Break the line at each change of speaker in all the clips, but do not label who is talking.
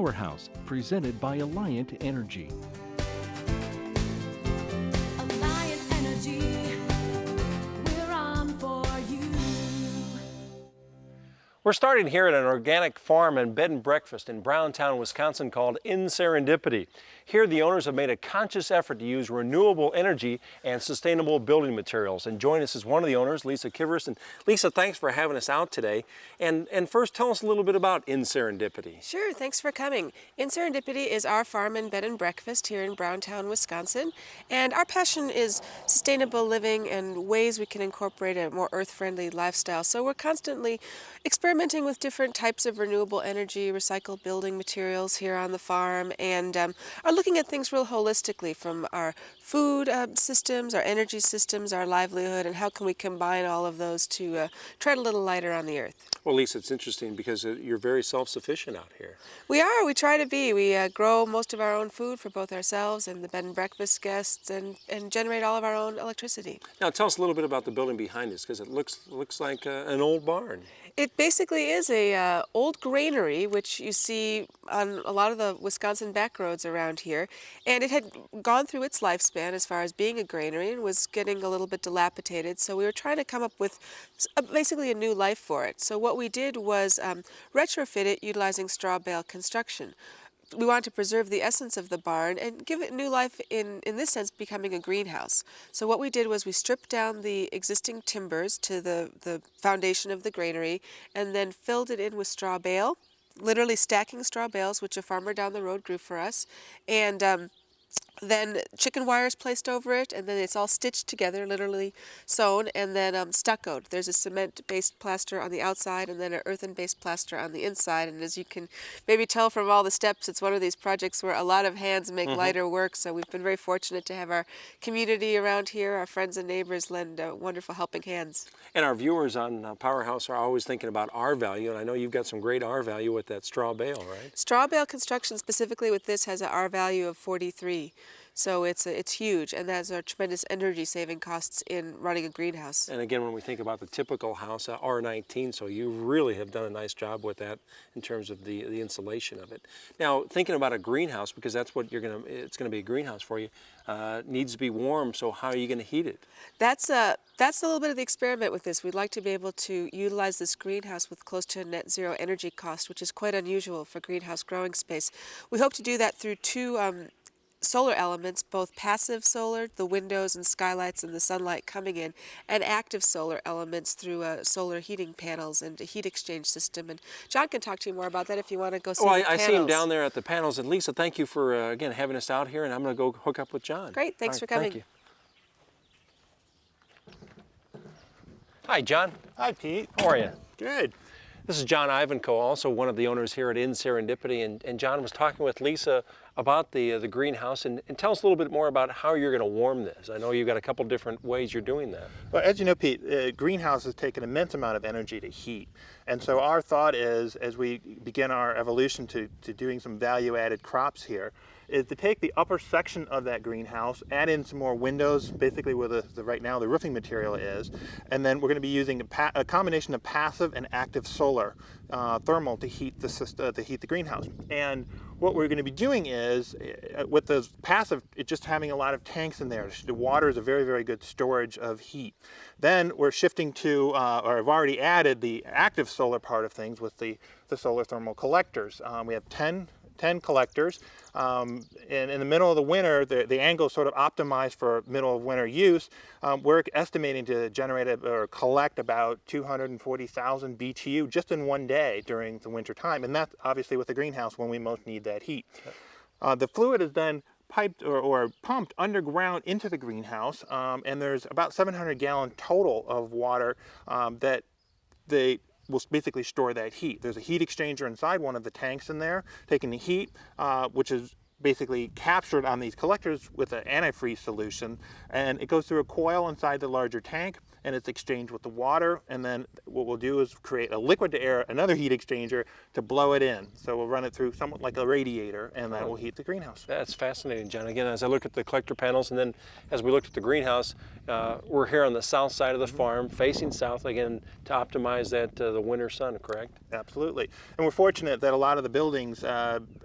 Powerhouse, presented by Alliant Energy.
Alliant Energy, we're on for you.
We're starting here at an organic farm and bed and breakfast in Browntown, Wisconsin called In Serendipity. Here the owners have made a conscious effort to use renewable energy and sustainable building materials. And join us is one of the owners, Lisa Kivers. And Lisa, thanks for having us out today. And first tell us a little bit about In Serendipity.
Sure, thanks for coming. In Serendipity is our farm and bed and breakfast here in Browntown, Wisconsin. And our passion is sustainable living and ways we can incorporate a more earth-friendly lifestyle. So we're constantly experimenting with different types of renewable energy, recycled building materials here on the farm, and are looking at things real holistically, from our food systems, our energy systems, our livelihood, and how can we combine all of those to tread a little lighter on the earth.
Well, Lisa, it's interesting because you're very self-sufficient out here.
We are. We try to be. We grow most of our own food for both ourselves and the bed and breakfast guests, and generate all of our own electricity.
Now tell us a little bit about the building behind us, because it looks like an old barn.
It basically is a old granary, which you see on a lot of the Wisconsin back roads around here. And it had gone through its lifespan as far as being a granary and was getting a little bit dilapidated. So we were trying to come up with basically a new life for it. So what we did was retrofit it utilizing straw-bale construction. We wanted to preserve the essence of the barn and give it new life in this sense, becoming a greenhouse. So what we did was we stripped down the existing timbers to the foundation of the granary and then filled it in with straw bale, literally stacking straw bales, which a farmer down the road grew for us, and then chicken wires placed over it, and then it's all stitched together, literally sewn, and then stuccoed. There's a cement-based plaster on the outside and then an earthen-based plaster on the inside. And as you can maybe tell from all the steps, it's one of these projects where a lot of hands make lighter work. So we've been very fortunate to have our community around here, our friends and neighbors lend wonderful helping hands.
And our viewers on Powerhouse are always thinking about R value, and I know you've got some great R value with that straw bale, right?
Straw bale construction specifically with this has an R value of 43. So it's huge, and that's our tremendous energy saving costs in running a greenhouse.
And again, when we think about the typical house, R19, so you really have done a nice job with that in terms of the insulation of it. Now, thinking about a greenhouse, because that's what it's gonna be a greenhouse for you, needs to be warm. So how are you gonna heat it?
That's a little bit of the experiment with this. We'd like to be able to utilize this greenhouse with close to a net zero energy cost, which is quite unusual for greenhouse growing space. We hope to do that through two solar elements, both passive solar, the windows and skylights and the sunlight coming in, and active solar elements through solar heating panels and a heat exchange system. And John can talk to you more about that if you want to go see the panels.
I see him down there at the panels. And Lisa, thank you for, again, having us out here, and I'm going to go hook up with John.
Great, thanks for coming.
Thank you. Hi, John.
Hi, Pete.
How are you?
Good.
This is John Ivanko, also one of the owners here at In Serendipity, and John was talking with Lisa about the greenhouse, and tell us a little bit more about how you're going to warm this. I know you've got a couple different ways you're doing that.
Well, as you know, Pete, greenhouses take an immense amount of energy to heat. And so our thought is, as we begin our evolution to doing some value-added crops here, is to take the upper section of that greenhouse, add in some more windows, basically where right now the roofing material is, and then we're going to be using a combination of passive and active solar thermal to heat the greenhouse. And what we're going to be doing is, with the passive, it's just having a lot of tanks in there. The water is a very, very good storage of heat. Then we're shifting to, or I've already added the active solar part of things with the solar thermal collectors. We have 10 collectors, and in the middle of the winter, the angle is sort of optimized for middle of winter use. We're estimating to generate or collect about 240,000 BTU just in one day during the winter time, and that's obviously with the greenhouse when we most need that heat. The fluid is then piped or pumped underground into the greenhouse, and there's about 700 gallon total of water that will basically store that heat. There's a heat exchanger inside one of the tanks in there, taking the heat, which is basically captured on these collectors with an antifreeze solution, and it goes through a coil inside the larger tank, and it's exchanged with the water, and then what we'll do is create a liquid to air, another heat exchanger to blow it in. So we'll run it through somewhat like a radiator, and that will heat the greenhouse.
That's fascinating, John. Again, as I look at the collector panels, and then as we looked at the greenhouse, we're here on the south side of the farm, facing south, again, to optimize that the winter sun, correct?
Absolutely. And we're fortunate that a lot of the buildings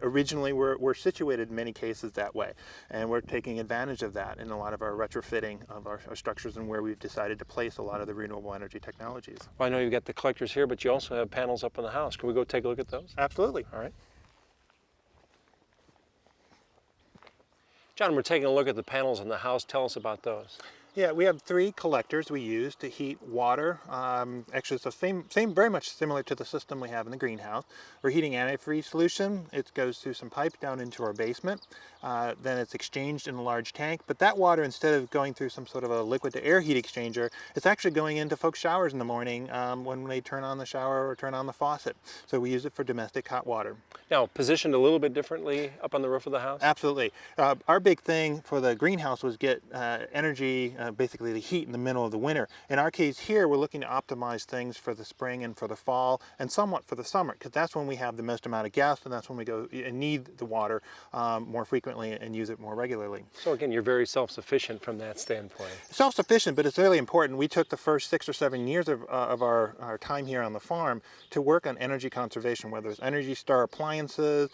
originally were situated in many cases that way. And we're taking advantage of that in a lot of our retrofitting of our structures and where we've decided to place a lot of the renewable energy technologies.
Well, I know you've got the collectors here, but you also have panels up in the house. Can we go take a look at those?
Absolutely.
All right. John, we're taking a look at the panels in the house. Tell us about those.
Yeah, we have 3 collectors we use to heat water. Actually, it's the same, very much similar to the system we have in the greenhouse. We're heating antifreeze solution. It goes through some pipe down into our basement. Then it's exchanged in a large tank. But that water, instead of going through some sort of a liquid to air heat exchanger, it's actually going into folks' showers in the morning when they turn on the shower or turn on the faucet. So we use it for domestic hot water.
Now, positioned a little bit differently up on the roof of the house?
Absolutely. Our big thing for the greenhouse was get energy, basically the heat in the middle of the winter. In our case here, we're looking to optimize things for the spring and for the fall and somewhat for the summer, because that's when we have the most amount of gas, and that's when we go and need the water more frequently and use it more regularly.
So again, you're very self-sufficient from that standpoint.
Self-sufficient, but it's really important. We took the first 6 or 7 years of our time here on the farm to work on energy conservation, whether it's Energy Star appliances,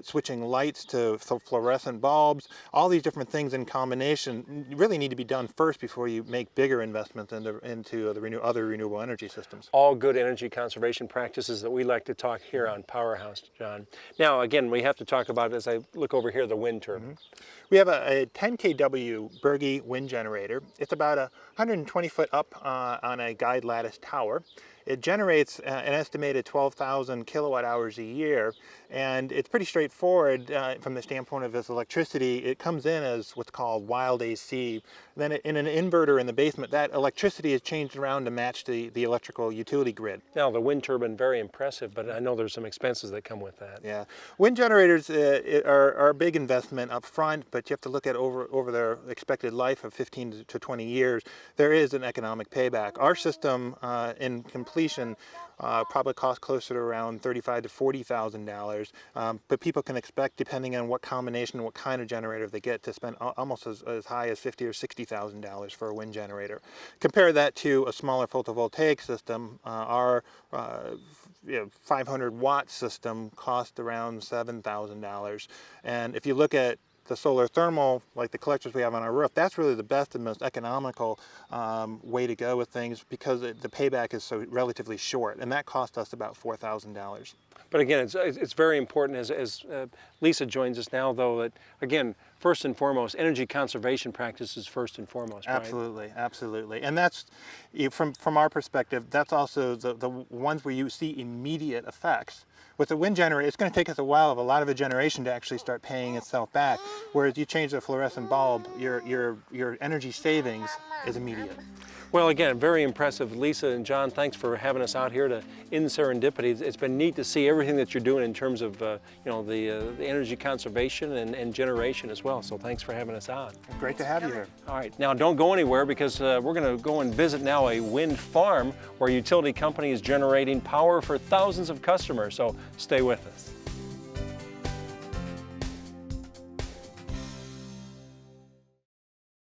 switching lights to fluorescent bulbs. All these different things in combination really need to be done first before you make bigger investments into the other renewable energy systems.
All good energy conservation practices that we like to talk here on Powerhouse, John. Now, again, we have to talk about, as I look over here, the wind turbine.
We have a 10 kW Berge wind generator. It's about 120 foot up on a guide lattice tower. It generates an estimated 12,000 kilowatt hours a year, and it's pretty straightforward from the standpoint of its electricity. It comes in as what's called wild AC. Then in an inverter in the basement, that electricity is changed around to match the electrical utility grid.
Now, the wind turbine, very impressive, but I know there's some expenses that come with that.
Yeah, wind generators are a big investment up front, but you have to look at over their expected life of 15 to 20 years. There is an economic payback. Our system in completion probably costs closer to around $35,000 to $40,000, but people can expect, depending on what combination, what kind of generator they get, to spend almost as high as $50,000 or $60,000 for a wind generator. Compare that to a smaller photovoltaic system. Our 500 watt system costs around $7,000, and if you look at the solar thermal, like the collectors we have on our roof, that's really the best and most economical way to go with things, because the payback is so relatively short, and that cost us about $4,000.
But again, it's very important, as Lisa joins us now, though, that, again, first and foremost, energy conservation practices first and foremost, right?
Absolutely, absolutely. And that's, from our perspective, that's also the ones where you see immediate effects. With the wind generator, it's going to take us a while of a lot of a generation to actually start paying itself back. Whereas you change the fluorescent bulb, your energy savings is immediate.
Well, again, very impressive. Lisa and John, thanks for having us out here in Serendipity. It's been neat to see everything that you're doing in terms of the energy conservation and generation as well. So thanks for having us out.
Great to have you here.
All right, now don't go anywhere, because we're going to go and visit now a wind farm where a utility company is generating power for thousands of customers. So stay with us.